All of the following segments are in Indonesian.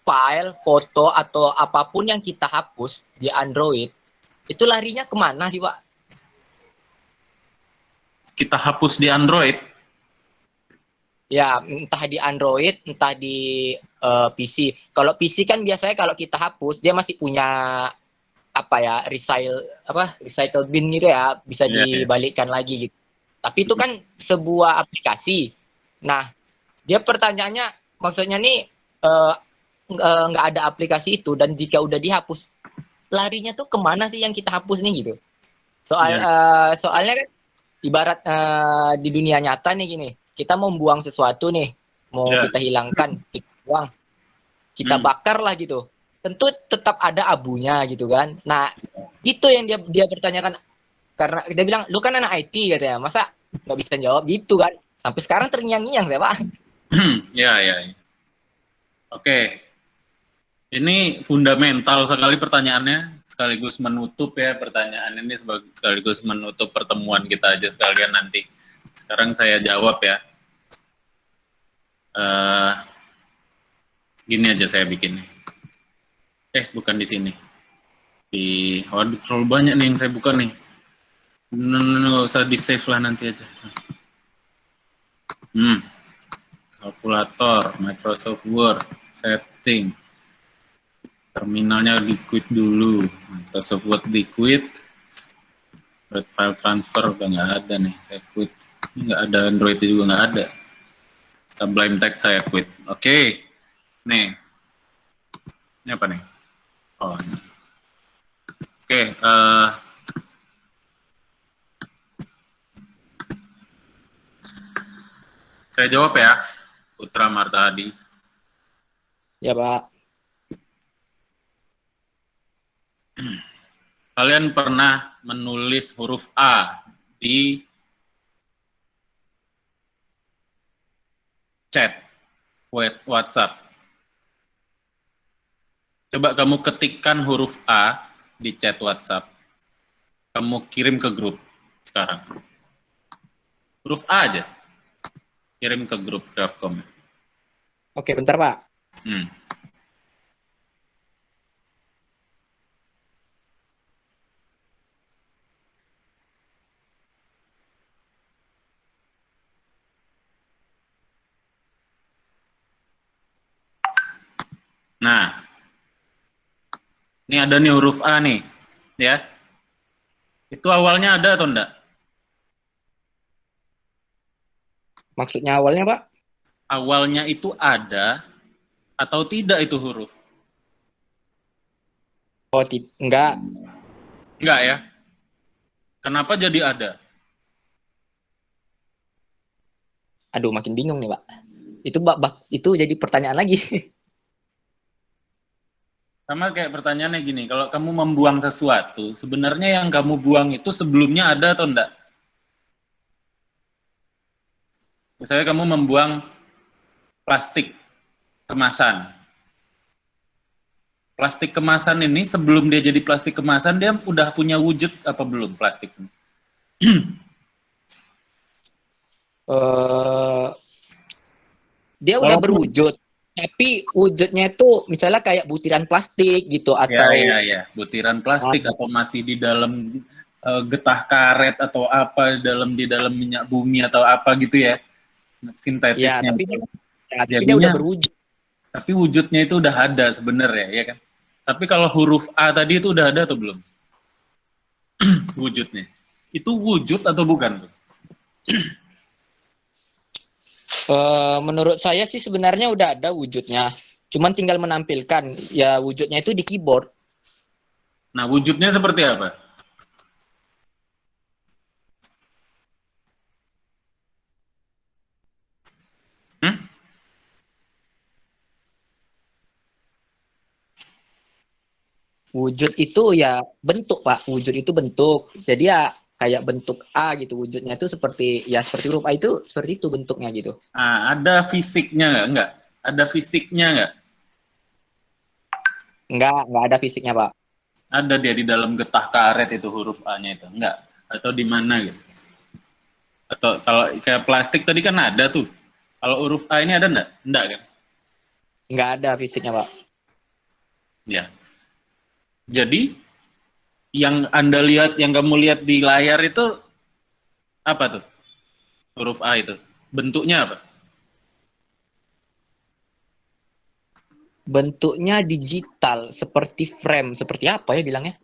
file, foto, atau apapun yang kita hapus di Android, itu larinya kemana sih, Pak? Kita hapus di Android. Ya, entah di Android, entah di PC. Kalau PC kan biasanya kalau kita hapus, dia masih punya apa ya, recycle bin gitu ya, bisa Iya, iya. dibalikkan lagi gitu. Tapi itu kan sebuah aplikasi. Nah, dia pertanyaannya, maksudnya nih nggak ada aplikasi itu, dan jika udah dihapus, larinya tuh kemana sih yang kita hapus nih gitu. Iya. Soalnya kan ibarat di dunia nyata nih gini, kita mau buang sesuatu nih, mau Iya. kita hilangkan, kita buang, kita Hmm. bakar lah gitu. Tentu tetap ada abunya gitu kan. Nah, itu yang dia pertanyakan, karena dia bilang, lu kan anak IT katanya, masa nggak bisa jawab gitu kan. Sampai sekarang terngiang-ngiang saya, Pak. Iya, iya, iya. Oke. Ini fundamental sekali pertanyaannya, sekaligus menutup ya pertanyaan ini, sekaligus menutup pertemuan kita aja sekalian nanti. Sekarang saya jawab ya. Eh, Gini aja saya bikin. Bukan di sini. Waduh, terlalu banyak nih yang saya buka nih. Nggak usah di save lah, nanti aja. Kalkulator, Microsoft Word, setting. Terminalnya di quit dulu. Microsoft Word di quit. File transfer udah nggak ada nih. Saya quit. Ini nggak ada, Android juga nggak ada. Sublime Text saya quit. Oke. Nih. Ini apa nih? Oh, ini. Oke. Saya jawab ya. Putra Marta Hadi. Ya, Pak. Kalian pernah menulis huruf A di chat WhatsApp. Coba kamu ketikkan huruf A di chat WhatsApp. Kamu kirim ke grup sekarang. Huruf A aja. Kirim ke grup Grafcom. Oke, bentar, Pak. Nah, ini ada nih huruf A nih, ya. Itu awalnya ada atau enggak? Maksudnya awalnya, Pak? Awalnya itu ada atau tidak itu huruf? Oh, enggak. Enggak ya. Kenapa jadi ada? Aduh, makin bingung nih, Pak. Itu jadi pertanyaan lagi. Sama kayak pertanyaannya gini, kalau kamu membuang sesuatu, sebenarnya yang kamu buang itu sebelumnya ada atau enggak? Misalnya kamu membuang plastik kemasan. Plastik kemasan ini sebelum dia jadi plastik kemasan, dia udah punya wujud apa belum plastik? Dia udah Walaupun berwujud, tapi wujudnya itu misalnya kayak butiran plastik gitu, ya, butiran plastik atau masih di dalam getah karet atau apa di dalam minyak bumi atau apa gitu ya, ya, sintetisnya. tapi dia udah Jadinya, berwujud. tapi wujudnya itu udah ada sebenarnya, ya kan? Tapi kalau huruf A tadi itu udah ada atau belum? Wujudnya. Itu wujud atau bukan? Menurut saya sih sebenarnya udah ada wujudnya, cuman tinggal menampilkan. Ya, wujudnya itu di keyboard. Nah, wujudnya seperti apa? Wujud itu ya bentuk, Pak. Wujud itu bentuk. Jadi ya kayak bentuk A gitu. Wujudnya itu seperti huruf A itu seperti itu bentuknya gitu. Nah, ada fisiknya nggak? Enggak. Ada fisiknya nggak? Enggak ada fisiknya, Pak. Ada dia di dalam getah karet itu huruf A-nya itu? Enggak. Atau di mana gitu? Atau kalau kayak plastik tadi kan ada tuh. Kalau huruf A ini ada enggak? Enggak kan? Enggak ada fisiknya, Pak. Ya. Jadi yang Anda lihat, yang kamu lihat di layar itu apa tuh? Huruf A itu. Bentuknya apa? Bentuknya digital, seperti frame, seperti apa ya bilangnya?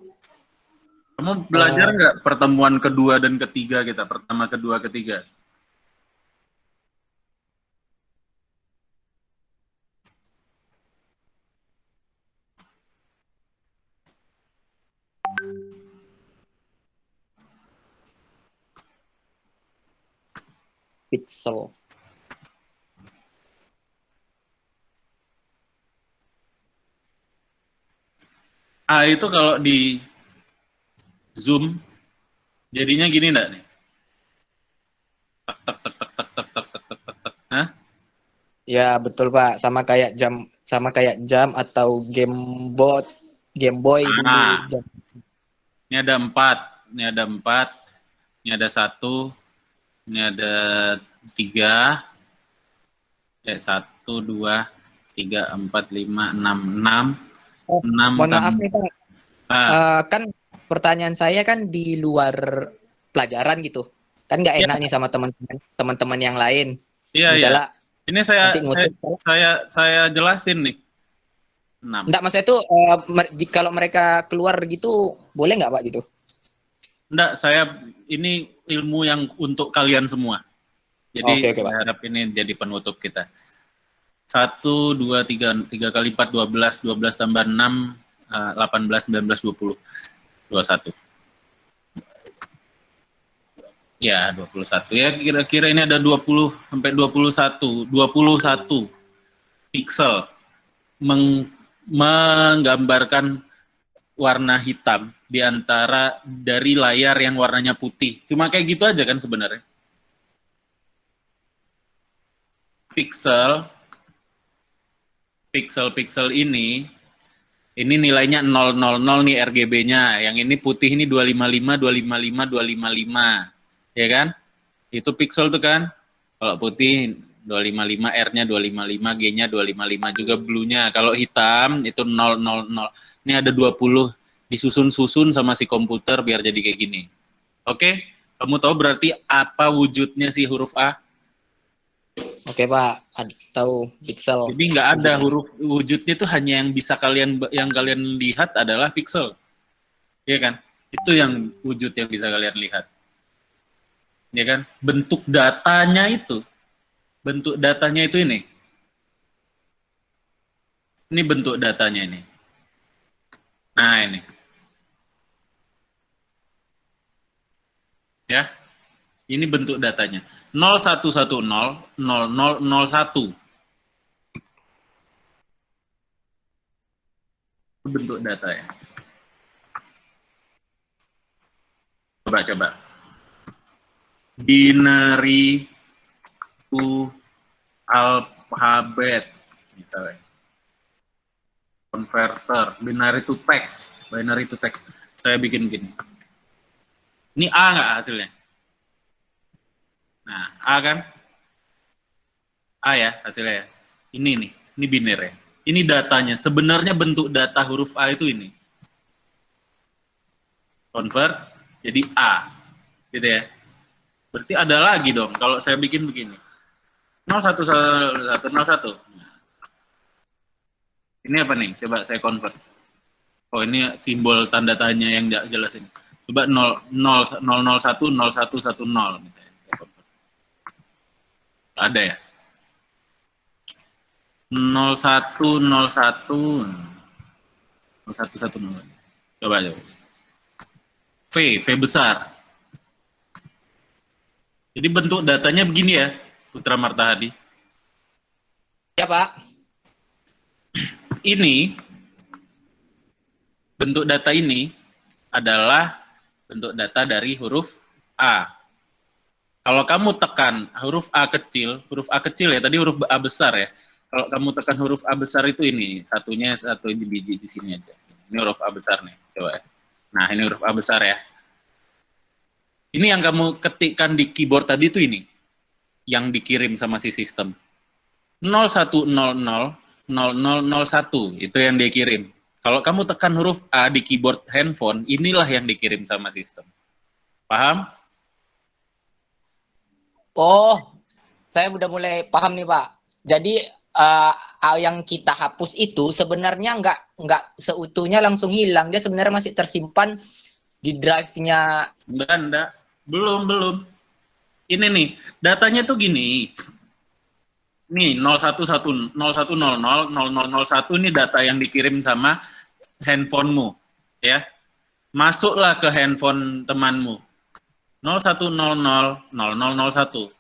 Kamu belajar Eh, nggak pertemuan kedua dan ketiga kita? Pertama, kedua, ketiga. pixel. A itu kalau di zoom jadinya gini enggak nih? Tak tak tak tak tak tak tak tak tak tak tak. Hah? Ya betul Pak, sama kayak jam atau Game Boy dulu Ah, jam. ini ada 4, ini ada 4, ini ada 1, ini ada 3, ya 1, 2, 3, 4, 5, 6, 6, Oh, 6 mohon maaf tambah. nih Pak. Ah, Kan pertanyaan saya kan di luar pelajaran gitu. Kan nggak iya, enak nih sama teman-teman yang lain. iya, iya. Misalnya Ini saya nanti saya ngutip. saya saya jelasin nih. 6. Enggak, maksudnya itu kalau mereka keluar gitu boleh nggak Pak gitu? Enggak, saya ini ilmu yang untuk kalian semua. Oke Jadi oke Pak. saya harap ini jadi penutup kita. 1, 2, 3, 3 kali 4, 12, 12 tambah 6, 18, 19, 20, 21. Ya, 21. Ya, kira-kira ini ada 20 sampai 21. 21 pixel menggambarkan warna hitam di antara dari layar yang warnanya putih. Cuma kayak gitu aja kan sebenarnya. Pixel, pixel ini nilainya 000 nih RGB-nya. Yang ini putih ini 255, 255, 255. Ya kan? Itu pixel tuh kan. Kalau putih 255, R-nya 255, G-nya 255 juga blue-nya. Kalau hitam itu 000. Ini ada 20 disusun-susun sama si komputer biar jadi kayak gini. Oke? Kamu tahu berarti apa wujudnya si huruf A? Oke Pak, tahu pixel Jadi nggak ada wujudnya. huruf wujudnya itu hanya yang kalian lihat adalah pixel. Ya kan? Itu yang wujud yang bisa kalian lihat. Ya kan? Bentuk datanya itu ini. Ini bentuk datanya ini. Nah, ini. Ya. Ini bentuk datanya. 0110 0001. Itu bentuk data ya. Coba. Binary to alphabet misalnya. Converter, binary to text. Saya bikin gini. Ini A nggak hasilnya? Nah, A kan? A ya hasilnya ya. Ini biner ya. Ini datanya. Sebenarnya bentuk data huruf A itu ini. Convert jadi A. Gitu ya. Berarti ada lagi dong kalau saya bikin begini. 010101. Ini apa nih? Coba saya convert. Oh, ini simbol tanda tanya yang tidak jelas ini. Coba 0010110 misalnya. Ada ya? 0101 0110. Coba. V besar. Jadi bentuk datanya begini ya, Putra Martahadi. Ya Pak. Ini bentuk data ini adalah bentuk data dari huruf A. Kalau kamu tekan huruf A kecil ya, tadi huruf A besar ya. Kalau kamu tekan huruf A besar itu ini, satu ini biji di sini aja. Ini huruf A besar nih, coba ya. Nah, ini huruf A besar ya. Ini yang kamu ketikkan di keyboard tadi itu ini, yang dikirim sama si sistem. 0100 0001 itu yang dia kirim. Kalau kamu tekan huruf A di keyboard handphone, inilah yang dikirim sama sistem. Paham? Oh, saya udah mulai paham nih Pak. Jadi yang kita hapus itu sebenarnya nggak seutuhnya langsung hilang. Dia sebenarnya masih tersimpan di drive-nya. Enggak. Belum. Ini nih, datanya tuh gini. Nih, 0110, 0100, 0001 ini data yang dikirim sama handphonemu, ya. Masuklah ke handphone temanmu. 0100, 0001.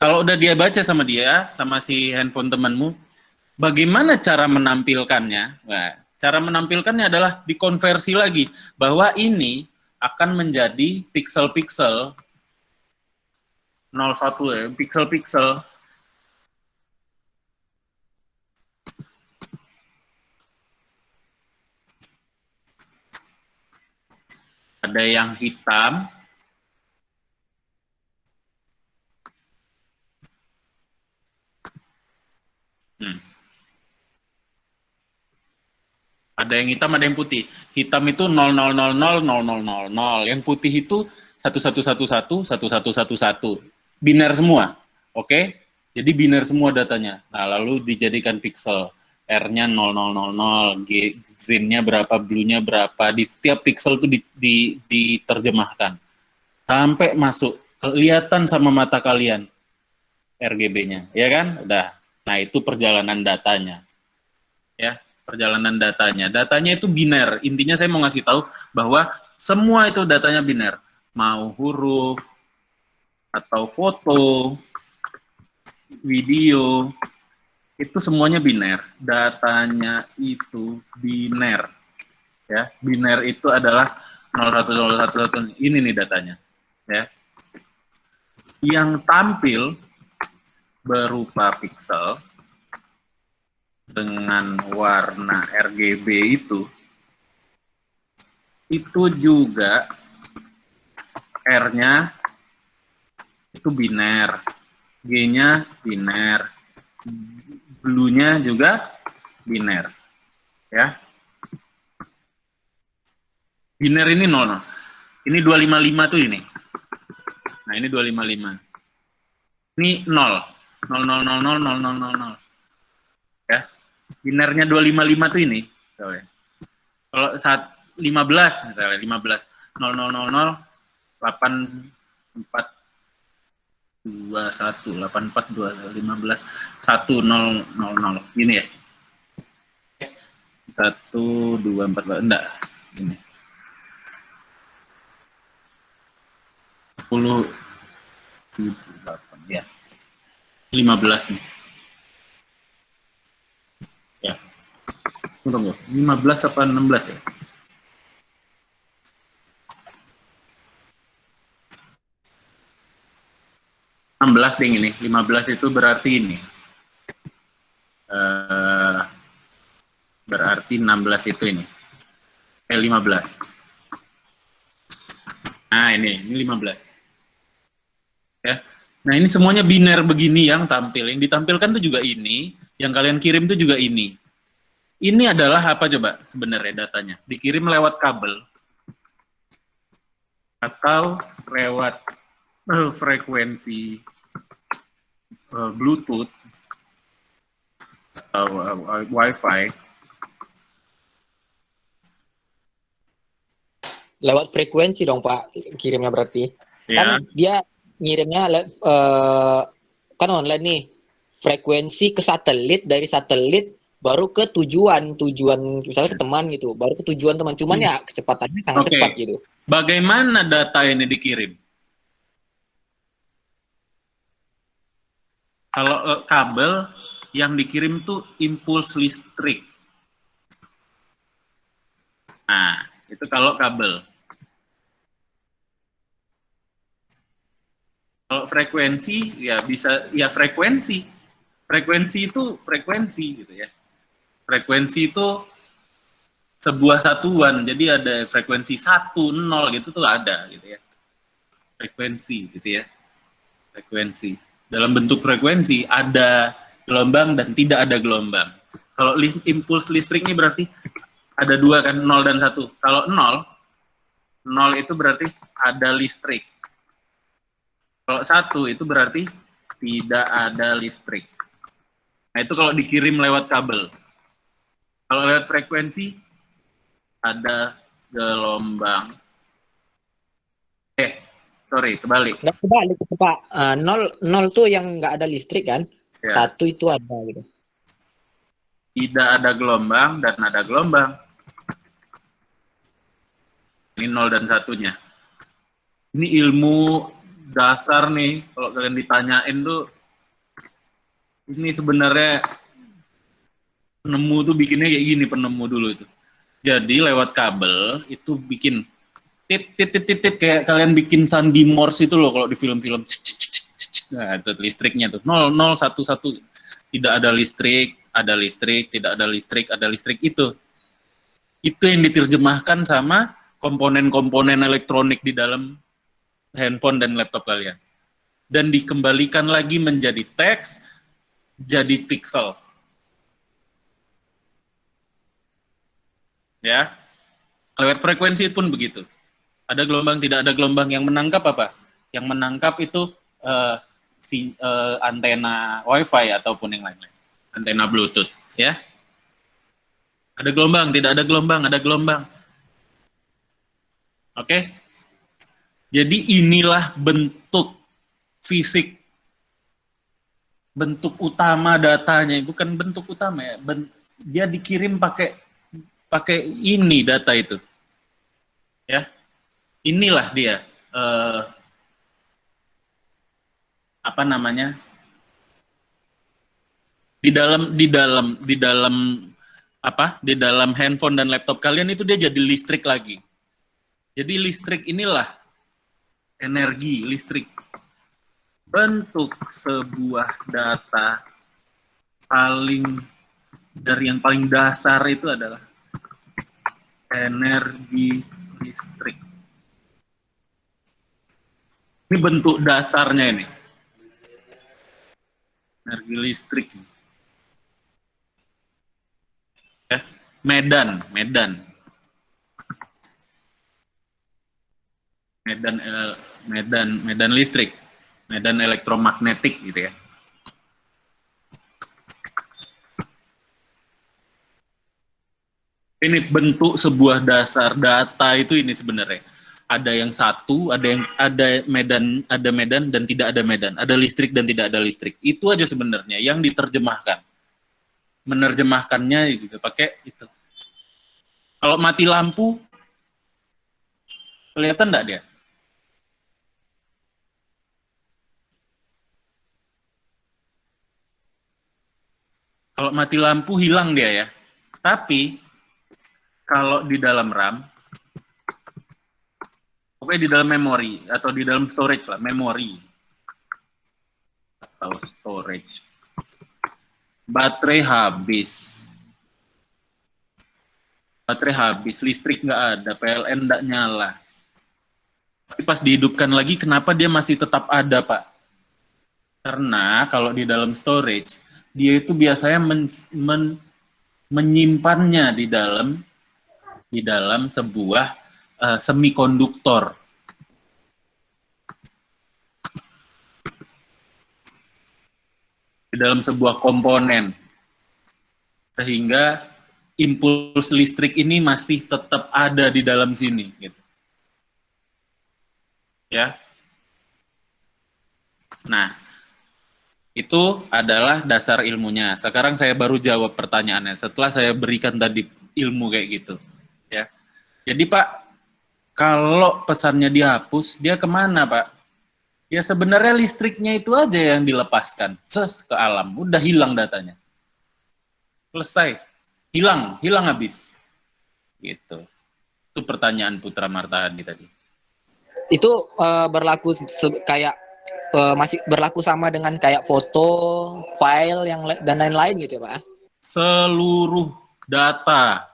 Kalau udah dia baca sama dia, sama si handphone temanmu, bagaimana cara menampilkannya? Nah, cara menampilkannya adalah dikonversi lagi, bahwa ini akan menjadi pixel-pixel 01 ya, pixel-pixel. Ada yang hitam, ada yang hitam, ada yang putih. Hitam itu 00000000, yang putih itu 1111 1111. Biner semua. Oke? Jadi biner semua datanya. Nah, lalu dijadikan pixel. R-nya 0000, green-nya berapa, blue-nya berapa. Di setiap pixel itu diterjemahkan. Sampai masuk. Kelihatan sama mata kalian RGB-nya. Ya kan? Udah. Nah, itu perjalanan datanya. Ya, perjalanan datanya. Datanya itu biner. Intinya saya mau ngasih tahu bahwa semua itu datanya biner. Mau huruf, atau foto, video, itu semuanya biner. Datanya itu biner. Ya, biner itu adalah 0101. Ini nih datanya. Ya. Yang tampil berupa pixel dengan warna RGB itu juga R-nya itu biner, G-nya biner, blue-nya juga biner, ya. Biner ini 0. Ini 255 tuh ini. Nah, ini 255. Ini 0. 000000000. Ya. Binernya 255 tuh ini. Kalau saat 15 misalnya 15 0000 84 21 84 15 1000 gini ya. 1 2 4 enggak ini 10 8 ya 15 nih ya. Tunggu 15 apa 16 ya. 16 ding ini, 15 itu berarti ini. Berarti 16 itu ini. 15. Nah, ini 15. Ya. Nah, ini semuanya biner begini yang tampil. Yang ditampilkan itu juga ini, yang kalian kirim itu juga ini. Ini adalah apa coba sebenarnya datanya? Dikirim lewat kabel atau lewat frekuensi Bluetooth atau Wi-Fi. Lewat frekuensi dong Pak kirimnya berarti. Ya. Kan dia ngirimnya kan online nih. Frekuensi ke satelit, dari satelit baru ke tujuan misalnya ke teman gitu, baru ke tujuan teman. Cuman ya kecepatannya sangat cepat gitu. Bagaimana data ini dikirim? Kalau kabel yang dikirim tuh impuls listrik. Nah, itu kalau kabel. Kalau frekuensi ya bisa ya frekuensi. Frekuensi itu frekuensi gitu ya. Frekuensi itu sebuah satuan. Jadi ada frekuensi 1, 0 gitu tuh ada gitu ya. Frekuensi gitu ya. Frekuensi. Dalam bentuk frekuensi ada gelombang dan tidak ada gelombang. Kalau impuls listrik ini berarti ada dua kan, 0 dan 1. Kalau 0 itu berarti ada listrik. Kalau 1 itu berarti tidak ada listrik. Nah, itu kalau dikirim lewat kabel. Kalau lewat frekuensi, ada gelombang. Sorry, kebalik. Nggak kebalik, Pak. Nol tuh yang nggak ada listrik kan? Ya. 1 itu ada gitu. Tidak ada gelombang dan ada gelombang. Ini 0 dan 1-nya. Ini ilmu dasar nih, kalau kalian ditanyain tuh, ini sebenarnya penemu tuh bikinnya kayak gini, penemu dulu itu. Jadi lewat kabel itu bikin tit kayak kalian bikin sandi Morse itu loh kalau di film-film. Nah, itu listriknya tuh 0 0 1 1, tidak ada listrik, ada listrik, tidak ada listrik, ada listrik itu. Itu yang diterjemahkan sama komponen-komponen elektronik di dalam handphone dan laptop kalian. Dan dikembalikan lagi menjadi teks, jadi pixel. Ya. Lewat frekuensi pun begitu. Ada gelombang, tidak ada gelombang. Yang menangkap apa? Yang menangkap itu antena WiFi ataupun yang lain-lain. Antena Bluetooth, ya. Ada gelombang, tidak ada gelombang, ada gelombang. Oke? Jadi inilah bentuk fisik, bentuk utama datanya, bukan bentuk utama ya. Dia dikirim pakai ini data itu, ya. Inilah dia apa namanya, di dalam handphone dan laptop kalian itu dia jadi listrik lagi. Jadi listrik inilah energi listrik. Bentuk sebuah data dari yang paling dasar itu adalah energi listrik. Ini bentuk dasarnya ini. Energi listrik. Ya, medan listrik, medan elektromagnetik gitu ya. Ini bentuk sebuah dasar data itu ini sebenarnya. Ada yang satu, ada medan dan tidak ada medan, ada listrik dan tidak ada listrik. Itu aja sebenarnya yang diterjemahkan. Menerjemahkannya gitu pakai itu. Kalau mati lampu, kelihatan enggak dia? Kalau mati lampu hilang dia ya. Tapi kalau di dalam RAM, pokoknya di dalam memori atau di dalam storage lah, memori atau storage, baterai habis, listrik nggak ada, PLN nggak nyala. Tapi pas dihidupkan lagi, kenapa dia masih tetap ada, Pak? Karena kalau di dalam storage, dia itu biasanya menyimpannya di dalam sebuah semikonduktor. Di dalam sebuah komponen. Sehingga impuls listrik ini masih tetap ada di dalam sini gitu. Ya. Nah, itu adalah dasar ilmunya. Sekarang saya baru jawab pertanyaannya setelah saya berikan tadi ilmu kayak gitu. Ya. Jadi Pak, kalau pesannya dihapus, dia kemana Pak? Ya sebenarnya listriknya itu aja yang dilepaskan, ke alam, udah hilang datanya. Selesai, hilang habis. Gitu. Itu pertanyaan Putra Martahani tadi. Itu berlaku kayak masih berlaku sama dengan kayak foto, file yang dan lain-lain gitu ya Pak? Seluruh data,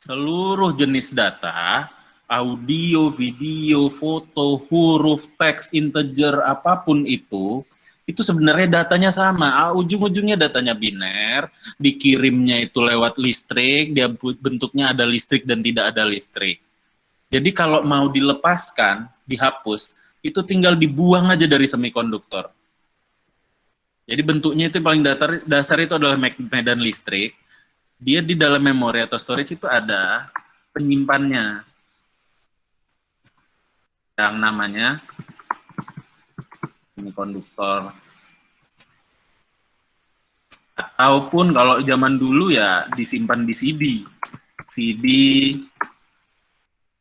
seluruh jenis data, audio, video, foto, huruf, teks, integer, apapun itu itu sebenarnya datanya sama, ujung-ujungnya datanya biner, dikirimnya itu lewat listrik, dia bentuknya ada listrik dan tidak ada listrik. Jadi kalau mau dilepaskan, dihapus, itu tinggal dibuang aja dari semikonduktor. Jadi bentuknya itu paling dasar itu adalah medan listrik. Dia di dalam memori atau storage itu ada penyimpannya yang namanya semikonduktor. Ataupun kalau zaman dulu ya disimpan di CD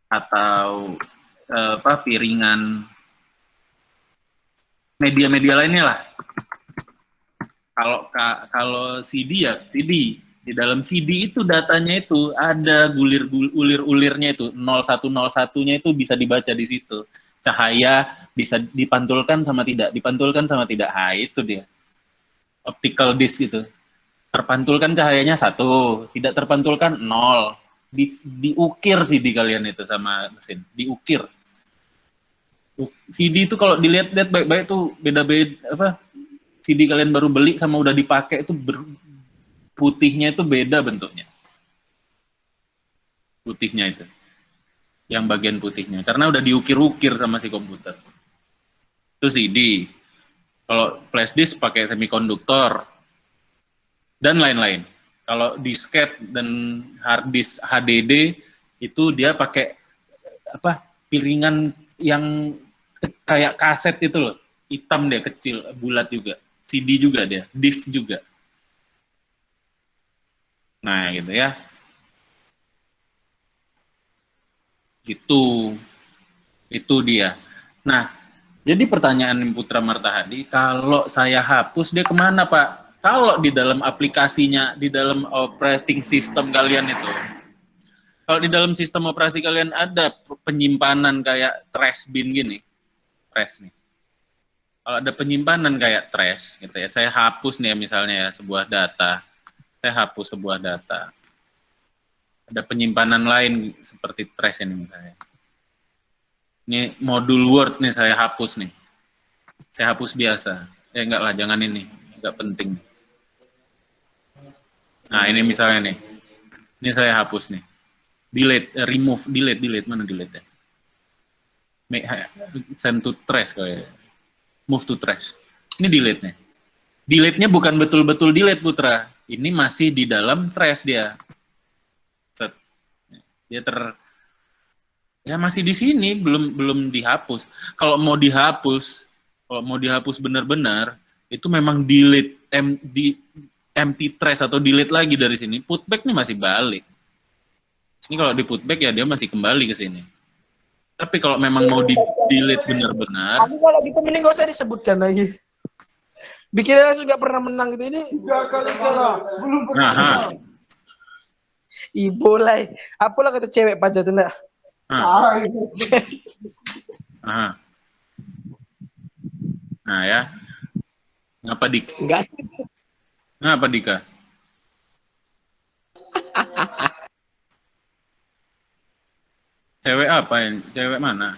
atau piringan media-media lainnya lah. Kalau CD ya CD. Di dalam CD itu datanya itu ada ulir-ulirnya itu 0101-nya itu bisa dibaca di situ. Cahaya bisa dipantulkan sama tidak, itu dia. Optical disc itu. Terpantulkan cahayanya 1, tidak terpantulkan 0. Diukir CD kalian itu sama mesin, diukir. CD itu kalau dilihat-lihat baik-baik tuh beda-beda apa? CD kalian baru beli sama udah dipakai itu putihnya itu beda bentuknya. Putihnya itu. Yang bagian putihnya. Karena udah diukir-ukir sama si komputer. Itu CD. Kalau flash disk pakai semikonduktor. Dan lain-lain. Kalau disket dan hard disk HDD itu dia pakai piringan yang kayak kaset itu loh. Hitam dia, kecil, bulat juga. CD juga dia, disk juga. Nah, gitu ya. Gitu. Itu dia. Nah, jadi pertanyaan Putra Martahadi, kalau saya hapus, dia kemana, Pak? Kalau di dalam aplikasinya, di dalam operating system kalian itu, kalau di dalam sistem operasi kalian ada penyimpanan kayak trash bin gini, trash nih. Kalau ada penyimpanan kayak trash, gitu ya, saya hapus nih ya, misalnya ya, sebuah data. Saya hapus sebuah data. Ada penyimpanan lain seperti trash ini misalnya. Ini modul Word nih saya hapus nih. Saya hapus biasa. Enggak lah, jangan ini. Enggak penting. Nah, ini misalnya nih. Ini saya hapus nih. Delete, remove, delete. Mana delete ya? Send to trash kayak. Move to trash. Ini delete nih. Delete-nya bukan betul-betul delete, Putra. Ini masih di dalam trash dia. Set. Dia ya masih di sini, belum dihapus. Kalau mau dihapus benar-benar, itu memang delete empty trash atau delete lagi dari sini. Putback nih masih balik. Ini kalau di putback ya dia masih kembali ke sini. Tapi kalau memang mau di delete benar-benar, aku kalau gitu mending gak usah disebutkan lagi. Bikinnya juga pernah menang gitu ini. 3 kali kalah, belum pernah. Ibu lah, apalah kata cewek pajak tuh nak. Nah ya, ngapa Dika? Enggak sih. Ngapa Dika? Cewek apa yang? Cewek mana?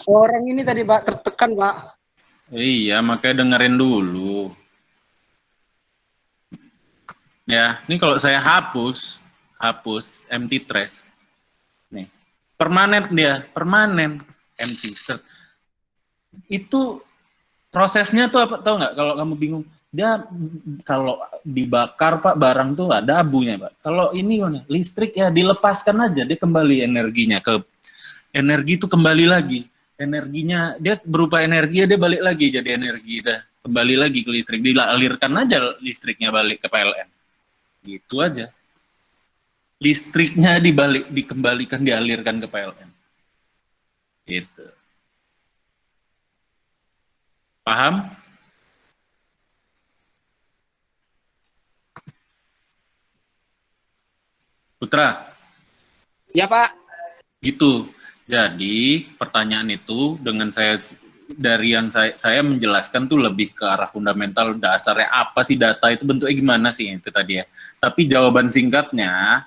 Orang ini tadi Pak tertekan Pak. Iya, makanya dengerin dulu. Ya, ini kalau saya hapus empty trash. Nih, permanen dia, permanen empty. Itu prosesnya tuh apa, tahu nggak? Kalau kamu bingung, dia kalau dibakar Pak barang tuh ada abunya Pak. Kalau ini mana? Listrik ya dilepaskan aja, dia kembali energinya ke energi itu kembali lagi. Energinya dia berupa energi dia balik lagi jadi energi dah. Kembali lagi ke listrik, dialirkan aja listriknya balik ke PLN. Gitu aja. Listriknya dikembalikan, dialirkan ke PLN. Gitu. Paham? Putra? Ya Pak. Gitu. Jadi pertanyaan itu dengan dari yang saya menjelaskan tuh lebih ke arah fundamental dasarnya apa sih data itu bentuknya gimana sih itu tadi ya. Tapi jawaban singkatnya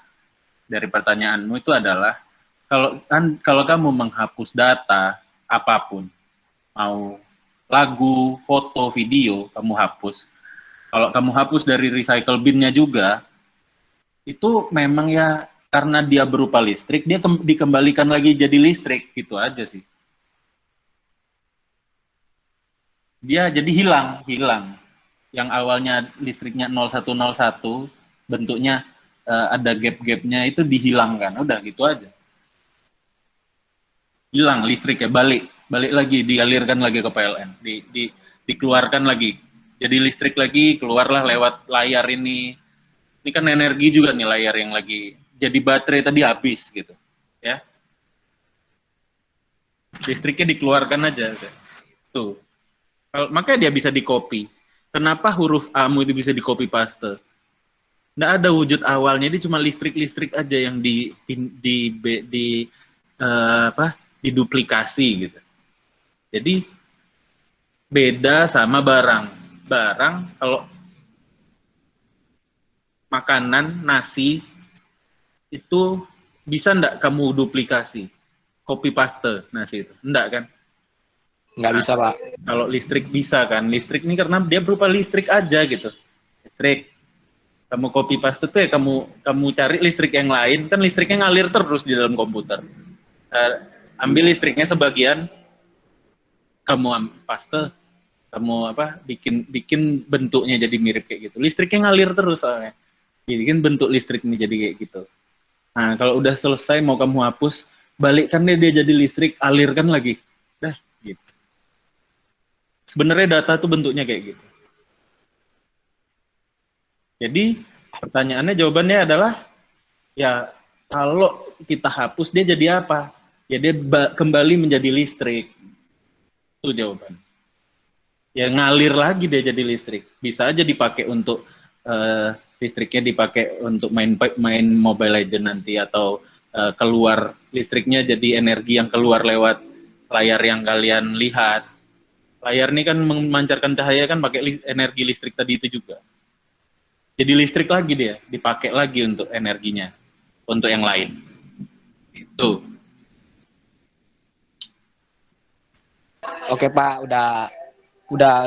dari pertanyaanmu itu adalah kalau kamu menghapus data apapun, mau lagu, foto, video, kamu hapus. Kalau kamu hapus dari recycle bin-nya juga, itu memang ya karena dia berupa listrik, dia dikembalikan lagi jadi listrik, gitu aja sih. Dia jadi hilang. Yang awalnya listriknya 0101, bentuknya ada gap-gapnya, itu dihilangkan. Udah gitu aja. Hilang listriknya, balik lagi, dialirkan lagi ke PLN, dikeluarkan lagi. Jadi listrik lagi, keluarlah lewat layar ini. Ini kan energi juga nih layar yang lagi jadi baterai tadi habis gitu, ya. Listriknya dikeluarkan aja, tuh. Makanya dia bisa di-copy. Kenapa huruf A-mu itu bisa di-copy paste? Nggak ada wujud awalnya, dia cuma listrik aja yang diduplikasi gitu. Jadi beda sama barang. Barang kalau makanan, nasi, itu bisa enggak kamu duplikasi? Copy paste nasi itu? Enggak kan? Nggak bisa, Pak. Kalau listrik bisa kan? Listrik ini karena dia berupa listrik aja gitu. Listrik. Kamu copy paste tuh ya kamu cari listrik yang lain, kan listriknya ngalir terus di dalam komputer. Ambil listriknya sebagian, kamu paste, kamu bikin bentuknya jadi mirip kayak gitu. Listriknya ngalir terus soalnya. Bikin bentuk listrik ini jadi kayak gitu. Nah, kalau udah selesai mau kamu hapus, balikkan dia jadi listrik, alirkan lagi. Dah, gitu. Sebenarnya data tuh bentuknya kayak gitu. Jadi, jawabannya adalah, ya kalau kita hapus, dia jadi apa? Ya dia kembali menjadi listrik. Itu jawaban. Ya ngalir lagi dia jadi listrik. Bisa aja dipakai untuk listriknya dipakai untuk main Mobile Legends nanti, atau keluar listriknya jadi energi yang keluar lewat layar yang kalian lihat. Layar ini kan memancarkan cahaya kan pakai energi listrik tadi itu juga. Jadi listrik lagi dia, dipakai lagi untuk energinya, untuk yang lain. Itu. Oke, Pak,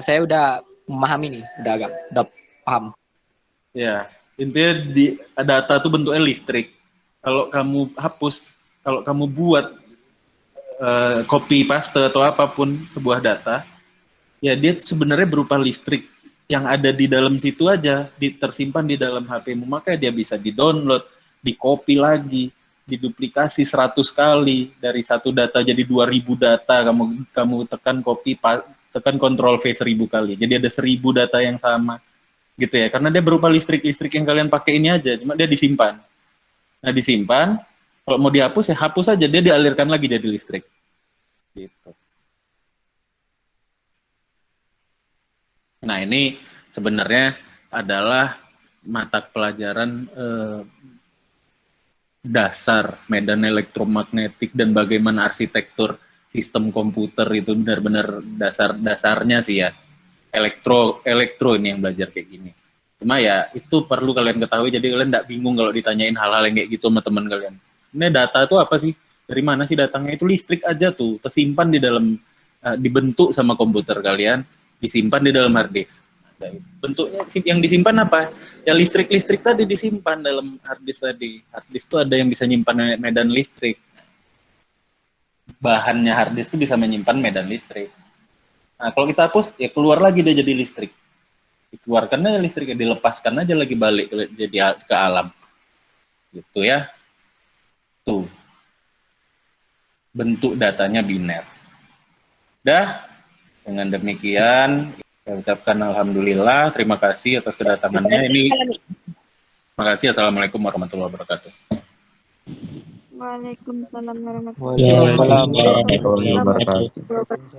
saya udah memahami nih, udah paham. Ya, intinya data itu bentuknya listrik. Kalau kamu hapus, kalau kamu buat copy paste atau apapun sebuah data, ya dia sebenarnya berupa listrik yang ada di dalam situ aja, tersimpan di dalam HP-mu. Makanya dia bisa di-download, di-copy lagi, diduplikasi 100 kali, dari satu data jadi 2000 data, kamu tekan tekan Ctrl V 1000 kali. Jadi ada 1000 data yang sama. Gitu ya, karena dia berupa listrik yang kalian pakai ini aja, cuma dia disimpan. Nah, disimpan, kalau mau dihapus ya hapus aja, dia dialirkan lagi jadi listrik. Gitu. Nah, ini sebenarnya adalah mata pelajaran dasar medan elektromagnetik dan bagaimana arsitektur sistem komputer itu benar-benar dasarnya sih ya. Elektro ini yang belajar kayak gini. Cuma ya itu perlu kalian ketahui, jadi kalian tidak bingung kalau ditanyain hal-hal yang kayak gitu sama teman kalian. Ini data itu apa sih? Dari mana sih datangnya? Itu listrik aja tuh, tersimpan di dalam, dibentuk sama komputer kalian, disimpan di dalam hard disk. Bentuknya yang disimpan apa? Ya listrik tadi disimpan dalam hard disk tadi. Hard disk itu ada yang bisa nyimpan medan listrik. Bahannya hard disk itu bisa menyimpan medan listrik. Nah, kalau kita hapus, ya keluar lagi dia jadi listrik. Dikeluarkan aja listriknya, dilepaskan aja lagi balik jadi ke alam. Gitu ya. Tuh. Bentuk datanya biner. Dah, dengan demikian, saya ucapkan alhamdulillah, terima kasih atas kedatangannya. Ini, terima kasih. Assalamualaikum warahmatullahi wabarakatuh. Waalaikumsalam warahmatullahi wabarakatuh.